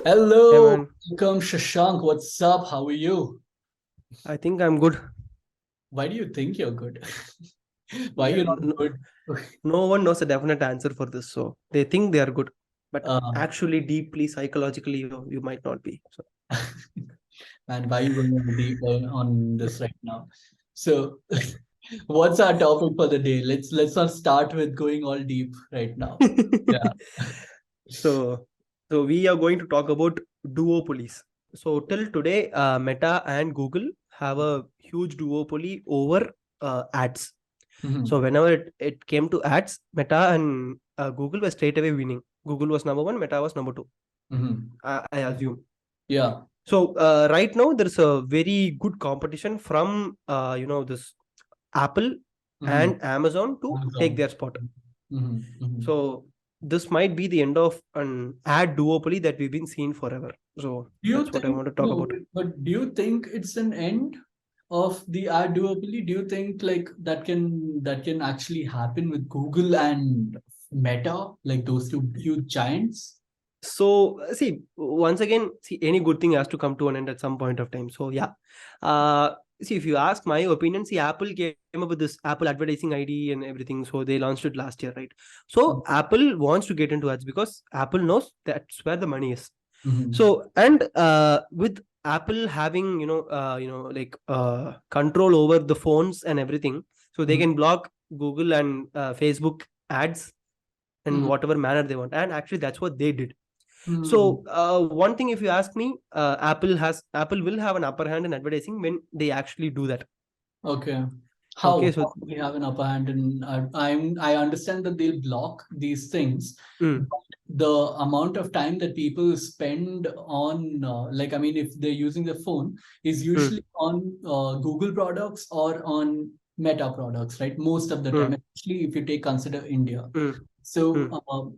Hey Hello, man, welcome Shashank. What's up? How are you? I think I'm good. Why do you think you're good? Why are Yeah, you not good? no one knows a definite answer for this, so they think they are good, but Uh, actually, deeply, psychologically, you might not be. So, man, why are you going on deep on this right now? So, what's our topic for the day? Let's not start with going all deep right now. Yeah. so, so we are going to talk about duopolies. So till today, Meta and Google have a huge duopoly over ads. So Mhm. whenever it came to ads, Meta and Google were straight away winning. Google was number one, Meta was number two. Mhm. I assume. Yeah. So right now there's a very good competition from this Apple Mhm. and Amazon to take Amazon. their spot. Mhm. Mhm. So this might be the end of an ad duopoly that we've been seeing forever. So Do you that's what I think, want to talk no, about. but do you think it's an end of the ad duopoly? Do you think like that can actually happen with Google and Meta, like those two huge giants? So see, once again, see, any good thing has to come to an end at some point of time. So yeah, see, if you ask my opinion, see, Apple came up with this Apple advertising ID and everything, so they launched it last year, right? So Apple wants to get into ads because Apple knows that's where the money is. Mm-hmm. So and with Apple having control over the phones and everything, so they can block Google and Facebook ads in Mm-hmm. whatever manner they want, and actually that's what they did. Mm-hmm. So one thing, if you ask me, Apple will have an upper hand in advertising when they actually do that. Okay. Okay, How so do we have an upper hand? And I understand that they'll block these things, mm, but the amount of time that people spend on, like, I mean, if they're using the phone, is mm, usually on Google products or on Meta products, right? Most of the time, mm, especially if you take consider India. mm, So, mm.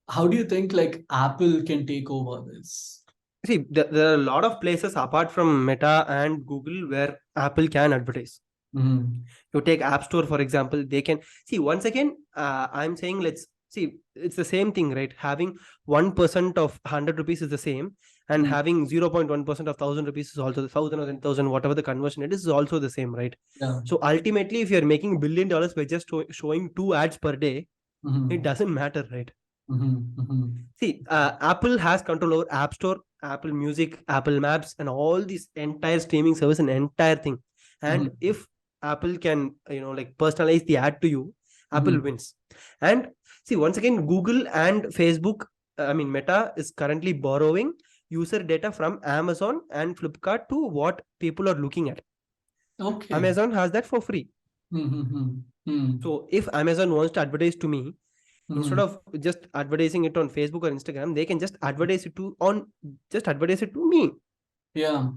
how do you think like Apple can take over this? See, there are a lot of places apart from Meta and Google where Apple can advertise. Mm-hmm. You take App Store, for example, they can see. Once again, I'm saying, let's see, it's the same thing, right? Having 1% of 100 rupees is the same, and having 0.1% of 1,000 rupees is also the 1,000 or 10,000, whatever the conversion it is also the same, right? Yeah. So ultimately, if you're making $1 billion by just showing two ads per day, it Mm-hmm. doesn't matter, right? Mm-hmm. Mm-hmm. See, Apple has control over App Store, Apple Music, Apple Maps, and all these entire streaming service and entire thing. And Mm-hmm. if Apple can, personalize the ad to you, Apple Mm-hmm. wins. And see, once again, Google and Facebook, Meta is currently borrowing user data from Amazon and Flipkart to what people are looking at. Okay. Amazon has that for free. Mm-hmm. Mm-hmm. So if Amazon wants to advertise to me, instead Mm-hmm. of just advertising it on Facebook or Instagram, they can just advertise it to me, Yeah.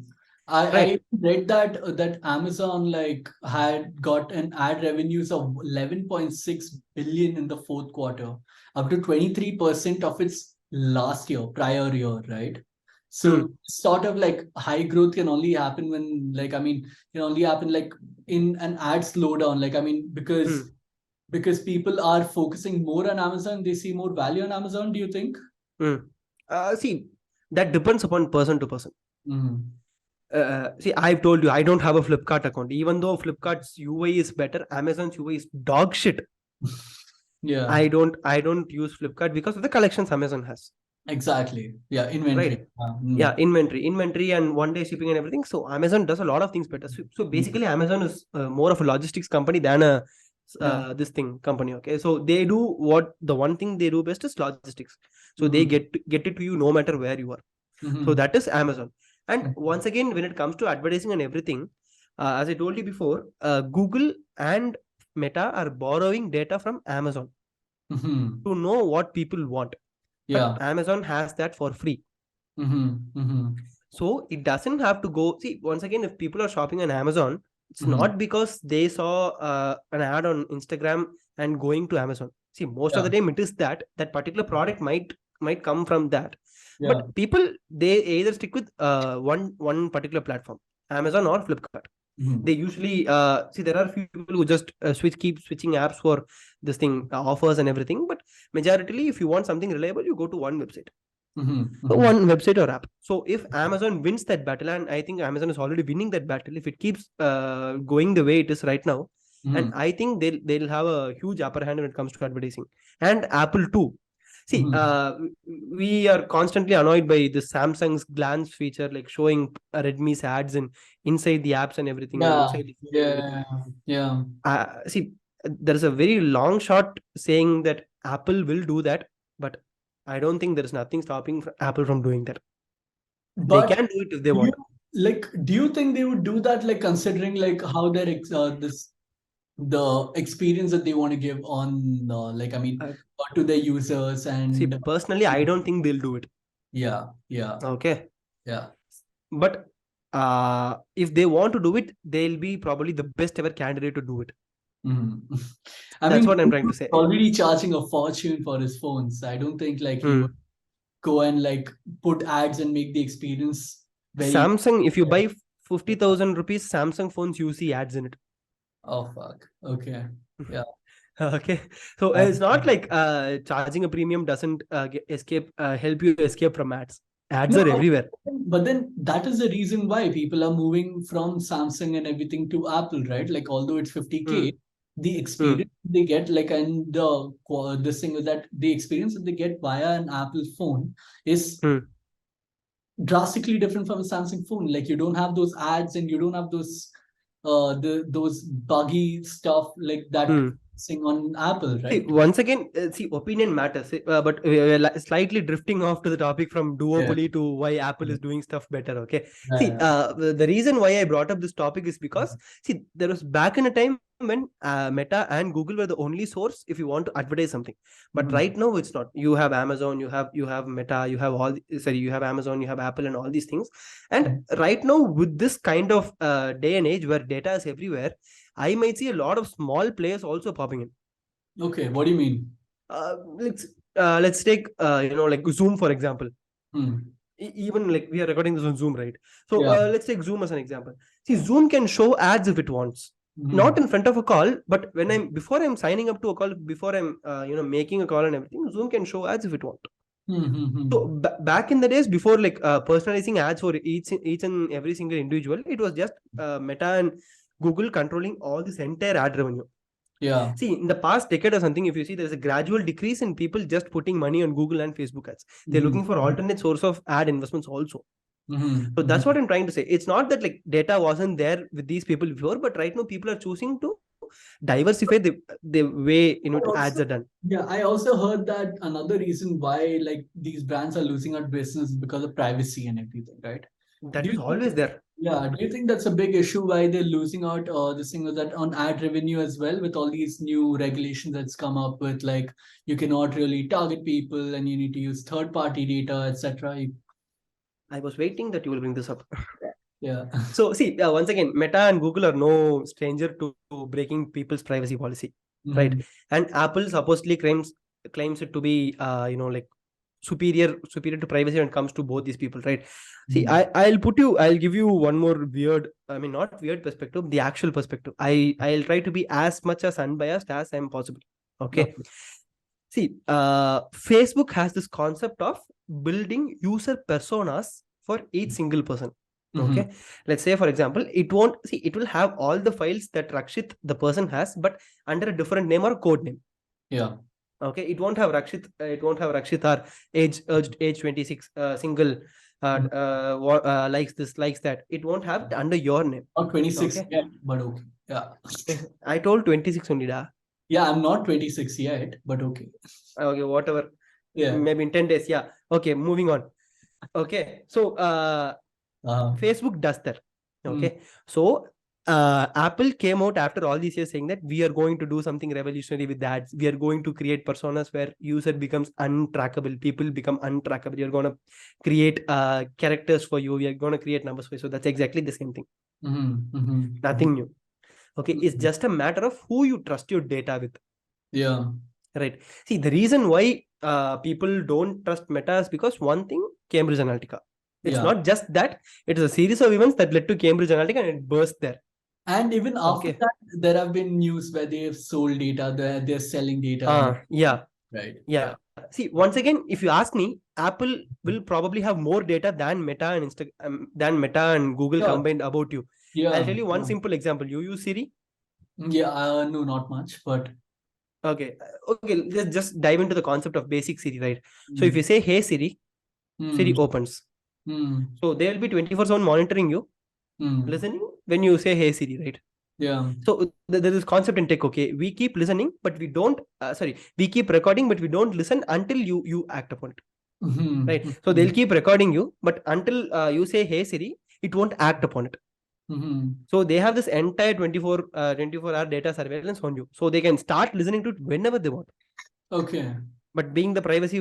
I right? read that Amazon like had got an ad revenues of 11.6 billion in the fourth quarter, up to 23% of its last year, prior year, right? So Hmm. sort of like high growth can only happen when like I mean can only happen like in an ad slowdown. Like I mean Hmm. because people are focusing more on Amazon, they see more value on Amazon, do you think? Hmm. See, that depends upon person to person. Mm-hmm. See, I've told you I don't have a Flipkart account. Even though Flipkart's UI is better, Amazon's UI is dog shit. Yeah. I don't use Flipkart because of the collections Amazon has, Exactly. Yeah, right? inventory. Yeah, inventory and one day shipping and everything. So Amazon does a lot of things better. So Mm. basically, Amazon is more of a logistics company than a Yeah. this thing company. Okay, so they do what the one thing they do best is logistics. So they Mm-hmm. get it to you no matter where you are. So Mm-hmm. that is Amazon. And once again, when it comes to advertising and everything, as I told you before, Google and Meta are borrowing data from Amazon Mm-hmm. to know what people want. But Yeah. Amazon has that for free. Mm-hmm. Mm-hmm. So it doesn't have to go. See, once again, if people are shopping on Amazon, it's Mm-hmm. not because they saw an ad on Instagram and going to Amazon. See, most of Yeah. the time it is that particular product might come from that. Yeah. But people, they either stick with one particular platform, Amazon or Flipkart. They Mm-hmm. usually see, there are few people who just keep switching apps for this thing, offers and everything. But majority, if you want something reliable, you go to one website. one website or app. So if Amazon wins that battle, and I think Amazon is already winning that battle, if it keeps going the way it is right now, and I think they'll have a huge upper hand when it comes to advertising, and Apple too. See, we are constantly annoyed by the Samsung's glance feature, like showing Redmi's ads and inside the apps and everything, and inside the phone and everything. Yeah. See, there is a very long shot saying that Apple will do that, but I don't think there is nothing stopping Apple from doing that. But they can do it if they want. Do you think they would do that, like considering like how their the experience that they want to give on to their users? And see, personally, I don't think they'll do it. Yeah. Okay. Yeah. But if they want to do it, they'll be probably the best ever candidate to do it. That's what I'm trying to say. Already charging a fortune for his phones. I don't think like he would go and like put ads and make the experience very. Samsung, if you buy 50,000 rupees Samsung phones, you see ads in it. Oh fuck. Okay. Yeah. Okay. So it's not like charging a premium doesn't help you escape from ads. Ads are everywhere. But then that is the reason why people are moving from Samsung and everything to Apple, right? Like although it's 50K, the experience they get, like, and this thing is that the experience that they get via an Apple phone is drastically different from a Samsung phone. Like you don't have those ads and you don't have those those buggy stuff like that thing on Apple, right? See, once again, opinion matters, but we're slightly drifting off to the topic from duopoly to why Apple is doing stuff better. Okay. See, the reason why I brought up this topic is because, see, there was back in a time when Meta and Google were the only source if you want to advertise something. But right now it's not. You have Amazon, you have Meta, you have you have Amazon, you have Apple and all these things. And right now with this kind of day and age where data is everywhere, I might see a lot of small players also popping in. Okay, what do you mean? Let's take like Zoom for example. Even like we are recording this on Zoom, right? So let's take Zoom as an example. See, Zoom can show ads if it wants. Not in front of a call, but when before I'm signing up to a call, before I'm making a call and everything, Zoom can show ads if it wants. So back in the days before like personalizing ads for each and every single individual, it was just Meta and Google controlling all this entire ad revenue. Yeah. See, in the past decade or something, if you see, there's a gradual decrease in people just putting money on Google and Facebook ads. They're looking for alternate source of ad investments also. So that's what I'm trying to say. It's not that like data wasn't there with these people before, but right now people are choosing to diversify the way in which ads are done. Yeah, I also heard that another reason why like these brands are losing out business is because of privacy and everything, right? That is always there. Yeah, do you think that's a big issue why they're losing out this thing that on ad revenue as well, with all these new regulations that's come up with, like you cannot really target people and you need to use third-party data, etc. I was waiting that you will bring this up. Yeah. So see, once again, Meta and Google are no stranger to breaking people's privacy policy, right? And Apple supposedly claims it to be like superior to privacy when it comes to both these people, right? See, I'll give you one more weird, I mean not weird perspective, the actual perspective. I'll try to be as much as unbiased as I'm possible. Okay. See, Facebook has this concept of building user personas for each single person. Okay. Let's say, for example, it will have all the files that Rakshit, the person, has, but under a different name or code name. Yeah. Okay. It won't have Rakshit. It won't have Rakshit or age 26 single likes this, likes that. It won't have it under your name. Not 26 yet, but okay. Yeah. I told 26 only, da. Yeah, I'm not 26 yet, but okay. Okay, whatever. Yeah. Maybe in 10 days. Yeah. Okay, moving on. Okay. So Facebook does that. Okay. So Apple came out after all these years saying that we are going to do something revolutionary with ads. We are going to create personas where user becomes untrackable. People become untrackable. You're going to create characters for you. We are going to create numbers for you. So that's exactly the same thing. Nothing new. Okay. It's just a matter of who you trust your data with. Yeah. Right. See, the reason why people don't trust Meta is because one thing, Cambridge Analytica. It's not just that. It is a series of events that led to Cambridge Analytica and it burst there. And even after that, there have been news where they have sold data, they're selling data. Yeah. Right. Yeah. See, once again, if you ask me, Apple will probably have more data than Meta and than Meta and Google Sure. combined about you. Yeah. I'll tell you one simple example. You use Siri. Yeah. No, not much, but. Okay. Okay. Just dive into the concept of basic Siri, right? So if Mm. you say, "Hey Siri," Siri Mm. opens. Mm. So they will be 24/7 monitoring you, Mm. listening when you say, "Hey Siri," right? Yeah. So there is concept in tech. Okay, we keep listening, but we don't. Sorry, we keep recording, but we don't listen until you act upon it. Mhm. Right. So they'll keep recording you, but until you say, "Hey Siri," it won't act upon it. Mhm. So they have this entire 24-hour data surveillance on you. So they can start listening to it whenever they want. Okay. But being the privacy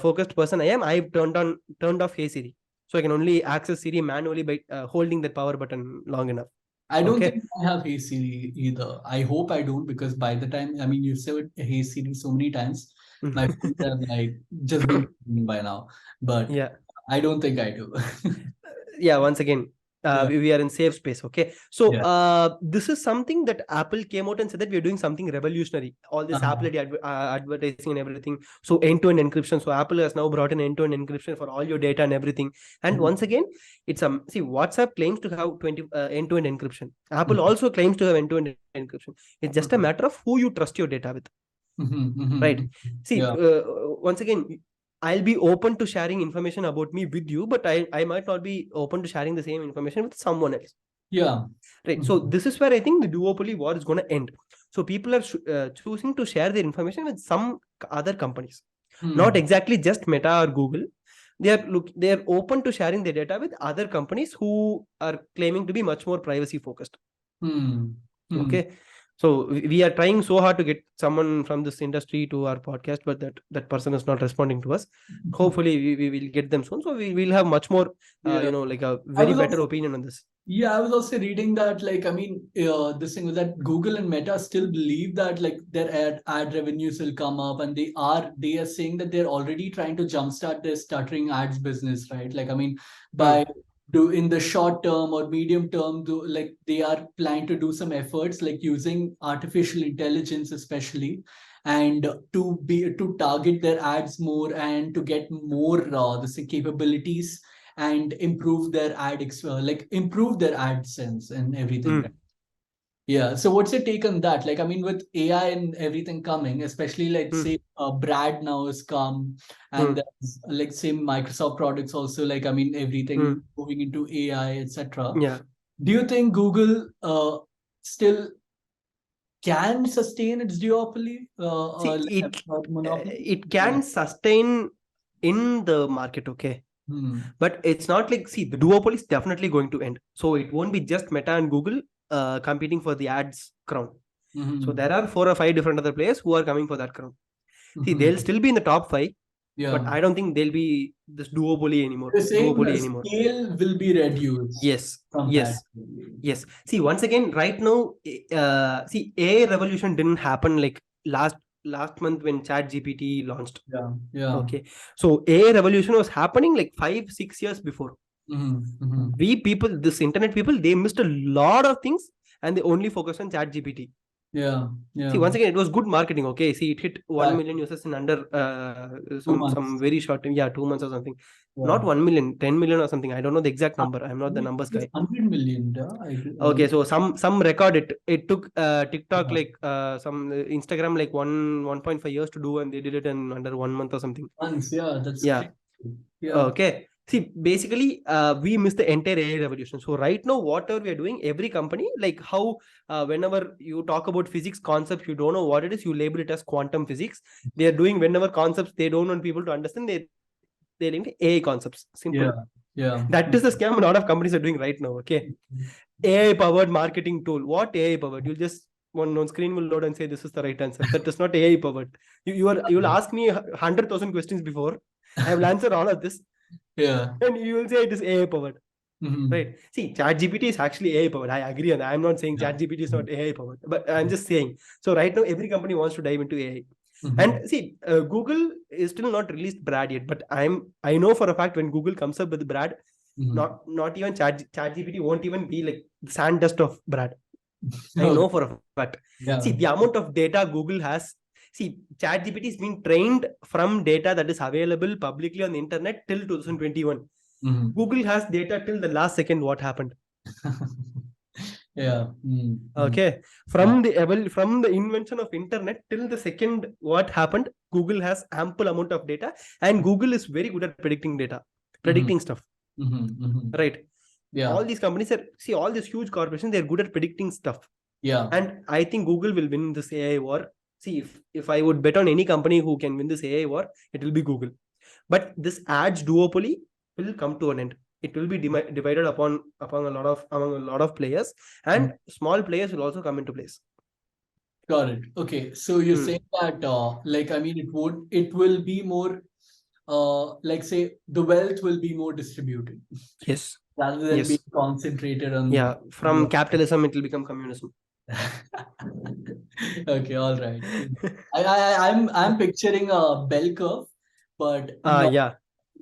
focused person I am, I've turned off Hey Siri. So I can only access Siri manually by holding the power button long enough. I don't Okay. think I have Hey Siri either. I hope I don't, because by the time, I mean, you said Hey Siri so many times, my phone have like just been by now. But Yeah. I don't think I do. Yeah, once again, Yeah. we are in safe space. Okay, so Yeah. this is something that Apple came out and said that we're doing something revolutionary, all this Uh-huh. Apple advertising and everything. So end-to-end encryption. So Apple has now brought in end-to-end encryption for all your data and everything. And Mhm. once again, it's see, WhatsApp claims to have 20 end-to-end encryption. Apple Mhm. also claims to have end-to-end encryption. It's just a Mhm. matter of who you trust your data with. Mhm. Right. Mhm. See, Yeah. once again, I'll be open to sharing information about me with you, but I might not be open to sharing the same information with someone else. Yeah. Right. So Mhm. this is where I think the duopoly war is going to end. So people are choosing to share their information with some other companies, not Hmm. exactly just Meta or Google. They are open to sharing their data with other companies who are claiming to be much more privacy focused. Hmm. Hmm. Okay. So we are trying so hard to get someone from this industry to our podcast, but that person is not responding to us. Hopefully we will get them soon. So we will have much more, Yeah. like a I very was better also opinion on this. Yeah, I was also reading that, like, I mean, this thing was that Google and Meta still believe that, like, their ad revenues will come up, and they are saying that they're already trying to jumpstart their stuttering ads business, right? Like, I mean, by Hmm. do in the short term or medium term, like they are planning to do some efforts, like using artificial intelligence, especially, and to target their ads more and to get more this capabilities and improve their like improve their AdSense and everything. Right? Hmm. Yeah. So what's your take on that? Like, I mean, with AI and everything coming, especially like Hmm. say Brad now has come, and Hmm. there's, like say Microsoft products also. Like, I mean, everything Hmm. moving into AI, etc. Yeah. Do you think Google still can sustain its duopoly, See, like monopoly? it Yeah. can sustain in the market. Okay. Hmm. But it's not like, see, the duopoly is definitely going to end. So it won't be just Meta and Google competing for the ads crown. So Hmm. there are 4 or 5 different other players who are coming for that crown. See, Hmm. they'll still be in the top 5, but Yeah. I don't think they'll be this duopoly anymore. You're saying Duopoly the anymore. scale will be reduced Yes. Yes. comparatively. Yes. See, once again, right now, see, AI revolution didn't happen like last month when Chat GPT launched. Yeah, yeah. Okay. So AI revolution was happening like 5-6 years before. Mm-hmm. We people, this internet people, they missed a lot of things and they only focused on Chat GPT. Yeah, See, yeah. once again, it was good marketing. Okay, see, it hit 1 million Exactly. users in under Two some months. very short time. Yeah, 2 months or something. Yeah. Not 1 million, 10 million or something. I don't know the exact I number. I'm not the think numbers it's guy. 100 million. Yeah, Okay, so some record it took TikTok yeah. like some Instagram like 1.5 years to do, and they did it in under 1 month or something. Months. Yeah, that's Yeah. crazy. Yeah. Okay. See, basically, we missed the entire AI revolution. So right now, whatever we are doing, every company, like how whenever you talk about physics concepts, you don't know what it is, you label it as quantum physics. They are doing whenever concepts they don't want people to understand, they link AI concepts. Simple. Yeah. Yeah. That is the scam a lot of companies are doing right now. Okay. AI powered marketing tool. What AI powered? You'll just one screen will load and say this is the right answer. That is not AI powered. You'll ask me 100,000 questions before. I will answer all of this, Yeah. and you will say it is AI powered. Mm-hmm. Right. See, ChatGPT is actually AI powered. I agree on that. I'm not saying Yeah. ChatGPT is not AI powered, but I'm just saying. So right now, every company wants to dive into AI. Mm-hmm. And see, Google is still not released Brad yet, but I know for a fact when Google comes up with Brad, Mm-hmm. not even ChatGPT won't even be like the sand dust of Brad. I Okay. know for a fact. See, Yeah. the amount of data Google has, See, ChatGPT is being trained from data that is available publicly on the internet till 2021. Google has data till the last second what happened. Yeah. Okay. From the invention of internet till the second what happened, Google has ample amount of data, and Google is very good at predicting stuff. Right. Yeah. All these companies all these huge corporations, they're good at predicting stuff. Yeah. And I think Google will win this AI war. See, if I would bet on any company who can win this AI war, it will be Google. But this ads duopoly will come to an end. It will be divided among a lot of players, and small players will also come into place. Got it. Okay, so you're saying that it will be more say the wealth will be more distributed. Yes. Rather than being concentrated on. Yeah, from capitalism it will become communism. Okay, all right. I'm picturing a bell curve, but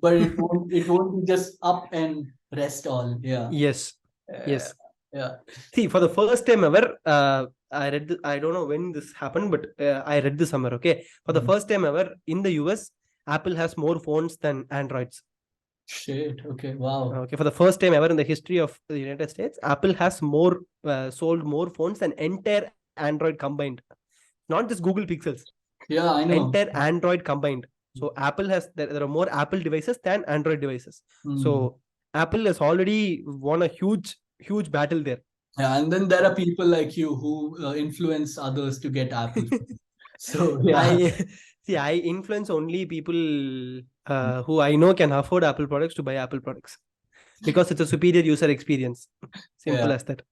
but it won't be just up and rest all. Yeah. Yes. Yeah. See, for the first time ever, I read I don't know when this happened, but I read this somewhere. Okay, for the first time ever in the US, Apple has more phones than Androids. Shit. Okay. Wow. Okay, for the first time ever in the history of the United States, Apple has sold more phones than entire Android combined. Not just Google Pixels. Yeah, I know. Entire Android combined. So Apple has there are more Apple devices than Android devices. So Apple has already won a huge battle there. Yeah, and then there are people like you who influence others to get Apple. So yeah. I influence only people who I know can afford Apple products to buy Apple products, because it's a superior user experience. Simple as that.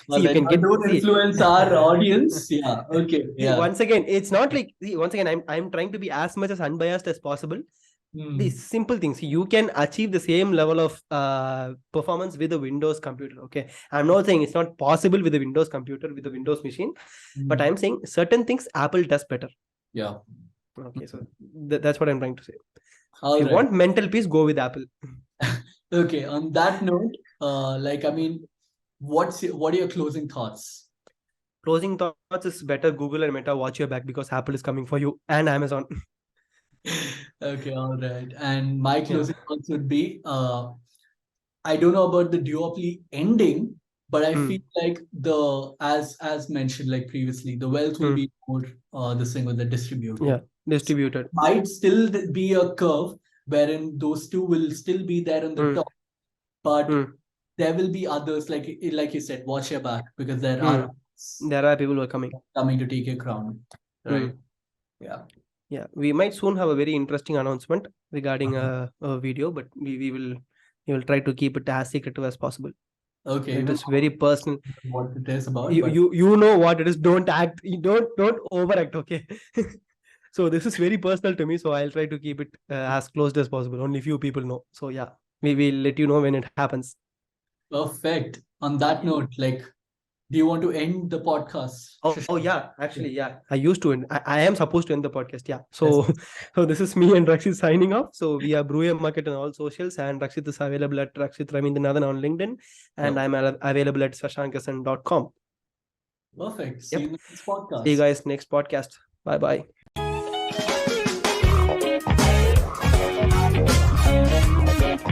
Well, you can don't influence our audience. Yeah. Okay. Yeah. Once again, it's not like once again I'm trying to be as much as unbiased as possible. These simple things, you can achieve the same level of performance with a Windows computer. Okay, I'm not saying it's not possible with a Windows computer, with a Windows machine, but I'm saying certain things Apple does better. Yeah. Okay, so that's what I'm trying to say. All if you want mental peace, go with Apple. Okay, on that note, what are your closing thoughts? Closing thoughts is better Google and Meta watch your back, because Apple is coming for you, and Amazon. Okay, all right. And my closing thoughts would be, I don't know about the duopoly ending, but I feel like as mentioned like previously, the wealth will be more this thing with the distributed. Yeah, distributed. So might still be a curve wherein those two will still be there on the top, but there will be others like you said, watch your back, because there are people who are coming to take your crown. Right. Yeah, we might soon have a very interesting announcement regarding a video, but we will try to keep it as secretive as possible. Okay, it is very personal. What it is about? You know what it is. Don't act. Don't overact. Okay. So this is very personal to me, so I'll try to keep it as closed as possible. Only few people know. So yeah, we will let you know when it happens. Perfect. On that note, do you want to end the podcast? Oh yeah, actually, yeah. I used to end. I am supposed to end the podcast. Yeah. So so this is me and Rakshit signing off. So we are Brew Market on all socials, and Rakshit is available at Rakshit Ravindranathan on LinkedIn, and I'm available at sashankasan.com. Perfect. See you in the next podcast. See you guys next podcast. Bye bye.